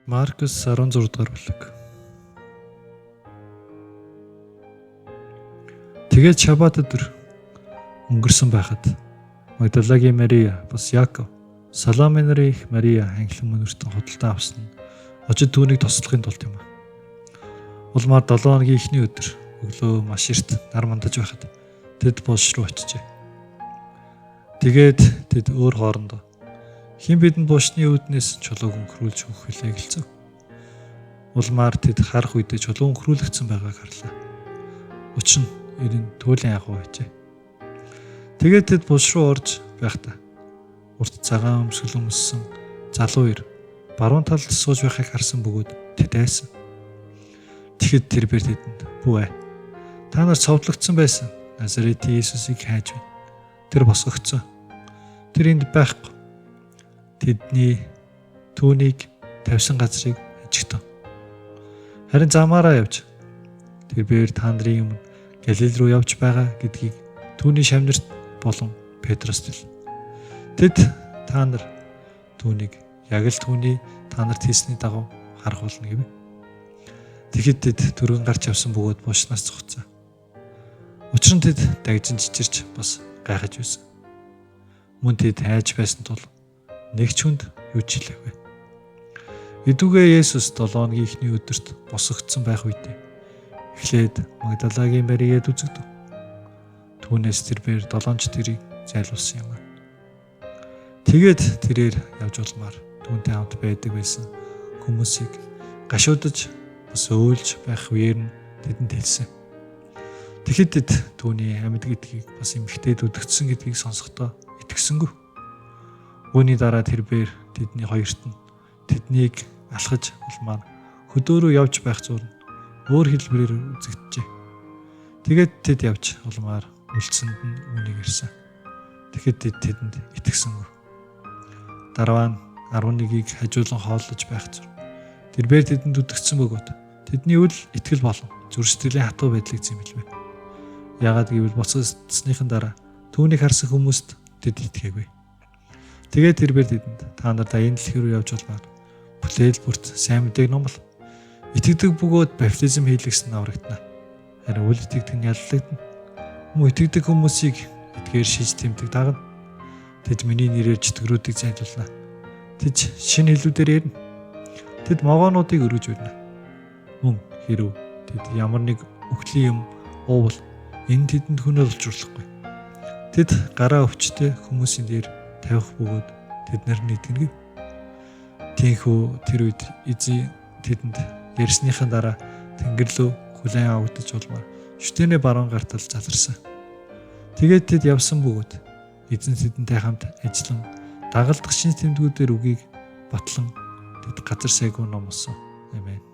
Маркус 16 дугаар бүлэг. Тэгээд шаббат өдөр өнгөрсөн байхад Магдалагийн Мария бас Яаков, Саломе нарын их Мария анхлан мөнөртөн худалдан авсан нь очид түүнийг тослохын тулд юм. Улмаар 7 хоногийн эхний өдөр өглөө маш эрт нар мандаж байхад тэд булш руу очижээ. Тэгээд тэд өөр хоорондоо хэн бидэнд булшны үүднээс чулууг өнгөрүүлж өгөх вүлээ гэлцэв. Улмаар тэд харах үедээ чулуу өнгөрүүлэгдсэн байгааг харлаа. Учир нь энэ туйлын агуу байжээ. Тэгээд тэд булш руу орж байхдаа урт цагаан өмсгөл өмссөн залуу ир баруун талд сууж байхыг харсан бөгөөд тэд айсан. Тэгэхэд тэр бэр тэдэнд "Бүү ээ. Та нар цовдлогдсон байсан Назаретийн Иесусыг хайж байна. Тэр босгогдсон. Тэр энд байхгүй." Тэдний түүнийг тавьсан газрыг ажигтав. Харин замаараа явж тэр бээр та нарын өмнө Галил руу явж байгаа гэдгийг түүний шавнарт болон Петрост хэл. Тэд та нар түүнийг яг л түүний та нарт хийсний дагуу харах болно гэв. Тэгэхэд тэд түргэн гарч явсан бөгөөд булшнаас зогцсон. Учир нь тэд дагжин чичирч бас гайхаж байсан. Мөн тэд хайж байсан тул нэг ч хүнд юу ч хэлээгүй. Идүүгээ Есүс 7 хоногийн эхний өдөрт босгогдсон байх үедээ эхлээд Магдалагийн Мариад үзэгдэв. Түүнээс тэр бээр 7 тэрийг зайлуулсан юм. Тэгээд тэрээр явж улмаар түүнтэй хамт байдаг байсан хүмүүсийг гашуудаж бас өөлж байх үеэр нь тэдэнд хэлсэн. Тэгэхэд тэд түүний амьд гэдгийг бас эмгтээд үдгдсэн гэдгийг сонсохдоо итгэсэнгүй. Үүний дараа тэр бээр тэдний хоёрт нь тэднийг алхаж улмаар хөдөөрөө явж байх зур нь өөр хэлбэрээр үзэгджээ. Тэгээд тэд явж улмаар үлдсэнд нь үүнийг ирсэн. Тэгэхэд тэд тэдэнд итгэсэнгүй. Дараа нь 11-ийг хажуулан хооллож байх зур тэр бээр тэдэнд үдгдсэн бөгөөд тэдний үл итгэл болон зүрх сэтгэлийн хатуу байдлыг зэмлэв. Яагаад гэвэл босгосныхын дараа түүнийг харсан хүмүүст тэд итгээгүй. Тэгээд тэр бээр тэдэнд та нар даян дэлхий рүү явж улмаар бүтээл бүрт сайн мэдээг номлол. Итгэдэг бөгөөд баптизм хийлгэсэн аврагдана. Харин үл итгэдэг нь яллагдана. Мөн итгэдэг хүмүүсийг эдгээр шиж тэмдэг дагна. Тэд миний нэрээр чөтгөрүүдийг зайлуулна. Тэд шинэ хэлүүдээр ярина. Тэд могоонуудыг өргөж барина. Мөн хэрв тэд ямар нэг өхлийн юм уувал энэ тэдэнд хөнөөл учруулахгүй. Тэд гараа өвчтэй хүмүүсийн дээр тавих бөгөөд тэд нар нийтгэнэ. Тийхүү тэр үед эзэн тэдэнд ярьсныхаа дараа Тэнгэр лөө хүлээн авагдаж улмаар шүтэнэ баруун гартал заларсан. Тэгээд тэд явсан бөгөөд эзэн тэдэнтэй хамт ажиллан дагалдах шинж тэмдгүүдээр үгийг батлан тэд газар сайгүй номлосон. Амен.